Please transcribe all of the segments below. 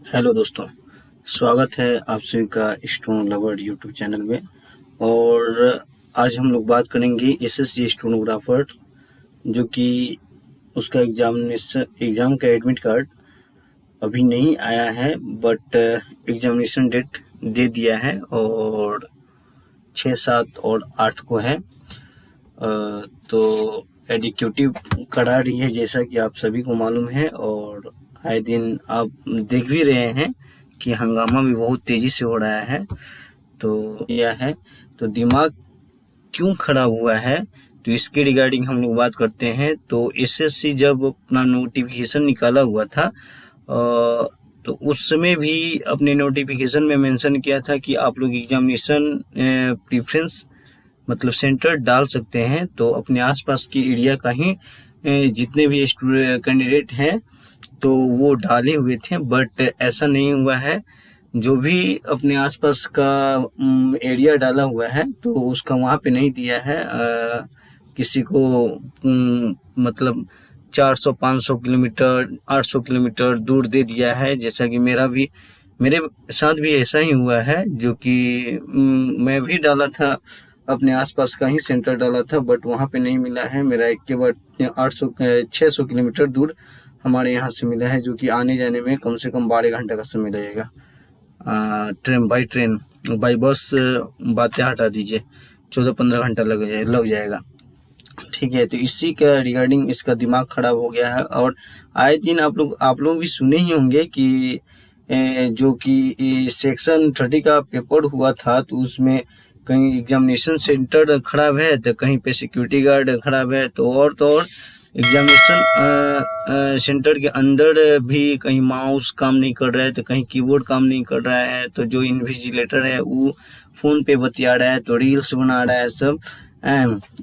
Hello दोस्तों, स्वागत है आप सभी का स्टोन लवर यूट्यूब चैनल में। और आज हम लोग बात करेंगे एसएससी स्टेनोग्राफर, जो कि उसका एग्ज़ाम का एडमिट कार्ड अभी नहीं आया है, बट एग्जामिनेशन डेट दे दिया है और 6, 7 और 8 को है। तो एडिक्यूटिव करा रही है, जैसा कि आप सभी को मालूम है, और आए दिन आप देख भी रहे हैं कि हंगामा भी बहुत तेजी से हो रहा है। तो यह है, तो दिमाग क्यों खराब हुआ है, तो इसके रिगार्डिंग हम लोग बात करते हैं। तो एसएससी जब अपना नोटिफिकेशन निकाला हुआ था, तो उस समय भी अपने नोटिफिकेशन में मेंशन किया था कि आप लोग एग्जामिनेशन प्रीफरेंस मतलब सेंटर डाल सकते हैं। तो अपने आसपास की एरिया का ही जितने भी कैंडिडेट हैं तो वो डाले हुए थे, बट ऐसा नहीं हुआ है। जो भी अपने आसपास का एरिया डाला हुआ है तो उसका वहाँ पे नहीं दिया है। किसी को मतलब 400, 500 किलोमीटर, 800 किलोमीटर दूर दे दिया है, जैसा कि मेरे साथ भी ऐसा ही हुआ है। जो कि मैं भी डाला था, अपने आसपास का ही सेंटर डाला था, बट वहाँ पे नहीं मिला है। मेरा एक के बाद 600 किलोमीटर दूर हमारे यहाँ से मिला है, जो कि आने जाने में कम से कम 12 घंटे का समय लगेगा। ट्रेन बाई बस बातें हटा दीजिए, 14-15 घंटा लग जाएगा। ठीक है, तो इसी का रिगार्डिंग इसका दिमाग खराब हो गया है। और आए दिन आप लोग भी सुने ही होंगे कि जो कि सेक्शन 30 का पेपर हुआ था, तो उसमें कहीं एग्जामिनेशन सेंटर खराब है, तो कहीं पे सिक्योरिटी गार्ड खराब है, तो और एग्जामिनेशन सेंटर के अंदर भी कहीं माउस काम नहीं कर रहा है, तो कहीं कीबोर्ड काम नहीं कर रहा है, तो जो इन्विजिलेटर है वो फोन पे बतिया रहा है, तो रील्स बना रहा है सब।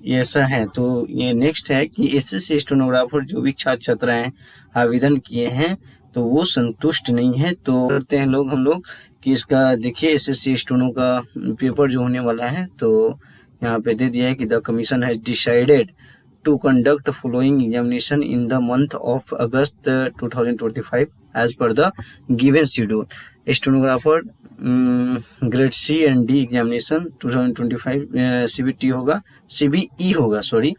ऐसा है। तो ये नेक्स्ट है कि एसएससी स्टेनोग्राफर जो भी छात्र छात्राएं आवेदन किए हैं तो वो संतुष्ट नहीं है। तो करते हैं हम लोग कि इसका देखिए, एसएससी स्टेनो का पेपर जो होने वाला है, तो यहाँ पे दे दिया है कि the commission has decided to conduct following examination in the month of August 2025 as per the given schedule. Stenographer grade C and D examination 2025 CBT होगा, सीबीई होगा, सॉरी,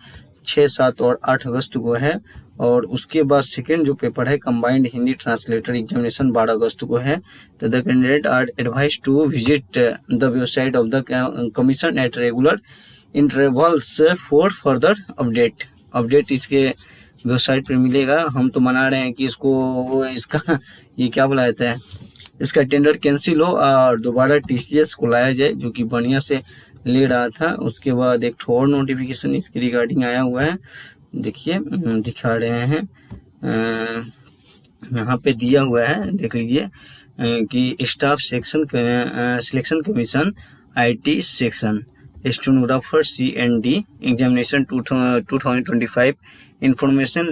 6, 7 और 8 अगस्त को है। और उसके बाद सेकेंड जो पेपर है कंबाइंड हिंदी ट्रांसलेटर एग्जामिनेशन 12 अगस्त को है। तो the candidate are advise to visit the website of the commission at regular intervals for further update इसके वेबसाइट पर मिलेगा। हम तो मना रहे हैं कि इसका ये क्या बोला जाता है, इसका टेंडर कैंसिल हो और दोबारा टीसीएस को लाया जाए, जो कि बढ़िया से ले रहा था। उसके बाद एक और नोटिफिकेशन इसके रिगार्डिंग आया हुआ है, देखिए दिखा रहे हैं, यहाँ पे दिया हुआ है, देख लीजिए कि staff section selection commission IT section stenographer CND examination 2025 information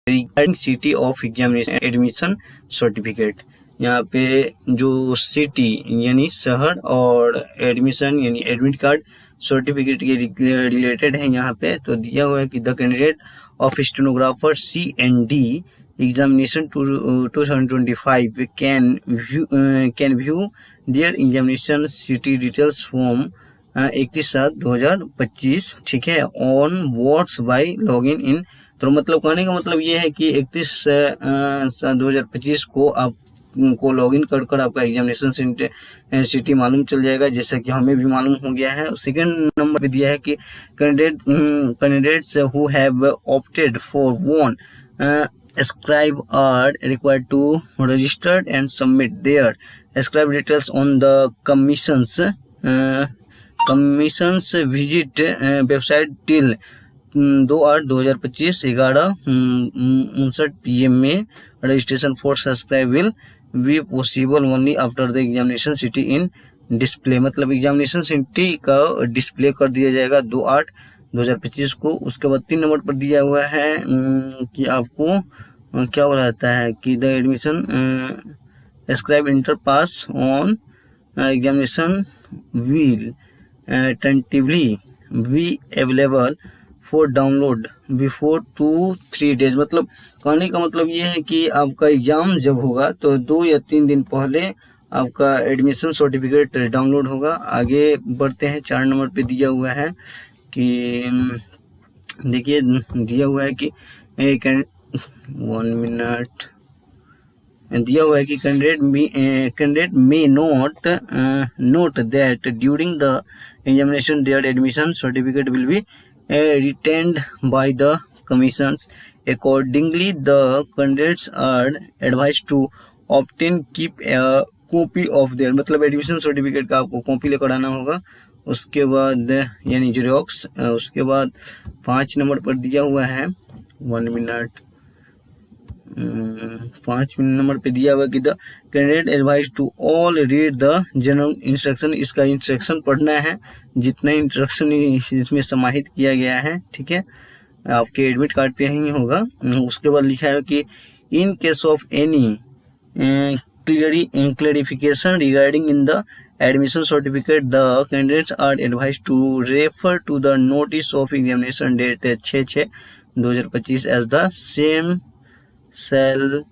regarding city of examination admission certificate. यहाँ पे जो सिटी यानी शहर और एडमिशन यानी एडमिट कार्ड सर्टिफिकेट के रिलेटेड है यहाँ पे। तो दिया हुआ है कि the candidate of stenographer CND examination 2025 can view their examination city details form 31/7/2025, ठीक है, on what's by log in. तो मतलब कहने का मतलब ये है कि 31/7/2025 को आप को लॉगिन कर आपका एग्जामिनेशन सिटी मालूम चल जाएगा, जैसा कि हमें भी मालूम हो गया है। सेकंड नंबर पे दिया है कि candidates who have opted for one scribe are required to register and submit their scribe details on the commission's visit website till 2/8/2025 11:59 PM में। Registration for subscribe will be possible only after the examination city in display, मतलब examination city का display कर दिया जाएगा 2/8/2025 को। उसके बाद 3 number पर दिया हुआ है कि आपको क्या बोला जाता है कि the admission scribe inter pass on examination will tentatively be available for download before 2-3 days. मतलब कहने का मतलब ये है कि आपका एग्जाम जब होगा तो 2 या 3 दिन पहले आपका एडमिशन सर्टिफिकेट डाउनलोड होगा। आगे बढ़ते हैं, 4 नंबर पे दिया हुआ है कि देखिए दिया हुआ है कि 1 मिनट दिया हुआ है कि candidate may note that during the examination there admission certificate will be retained by the commissions. Accordingly, the candidates are advised to obtain keep a copy of their, मतलब एडमिशन सर्टिफिकेट का आपको copy लेकर आना होगा। उसके बाद यानी xerox. उसके बाद 5 नंबर पर दिया हुआ है 1 मिनट 5 नंबर पे दिया हुआ कि the candidate advise to all read the general instruction. इसका इंस्ट्रक्शन पढ़ना है, जितना इंस्ट्रक्शन इसमें समाहित किया गया है, ठीक है, आपके एडमिट कार्ड पे ही होगा। उसके बाद लिखा है कि in case of any clarification regarding in the admission certificate the candidates are advise to refer to the notice of examination date 6/6/2025 as the same shall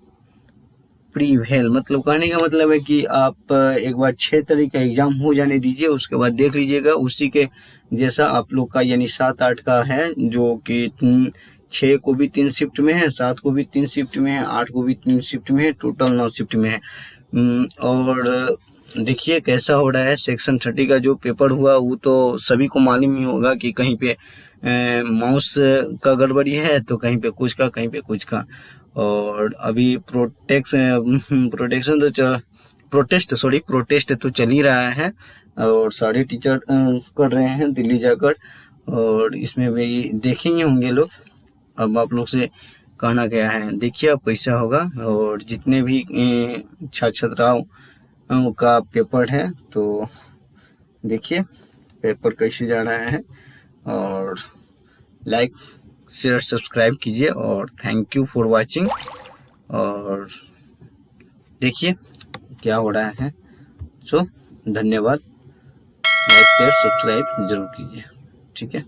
prevail. मतलब कहने का मतलब है कि आप एक बार 6 तारीख का एग्जाम हो जाने दीजिए, उसके बाद देख लीजिएगा उसी के जैसा आप लोग का, यानी 7-8 का है, जो कि 6 को भी 3 शिफ्ट में है, 7 को भी 3 शिफ्ट में है, 8 को भी 3 शिफ्ट में है, टोटल 9 शिफ्ट में है। और देखिए कैसा हो रहा है। सेक्शन 30 का जो पेपर हुआ वो तो सभी को मालूम ही होगा कि कहीं पे माउस का गड़बड़ी है, तो कहीं पे कुछ का, कहीं पे कुछ का। और अभी प्रोटेस्ट तो चल ही रहा है, और सारे टीचर कर रहे हैं दिल्ली जाकर, और इसमें भी देखेंगे होंगे लोग। अब आप लोग से कहना क्या है, देखिए अब कैसा होगा। और जितने भी छात्र छात्राओं का पेपर है, तो देखिए पेपर कैसे जा रहा है। और लाइक शेयर सब्सक्राइब कीजिए, और थैंक यू फॉर वाचिंग। और देखिए क्या हो रहा है। सो धन्यवाद। लाइक शेयर सब्सक्राइब जरूर कीजिए, ठीक है।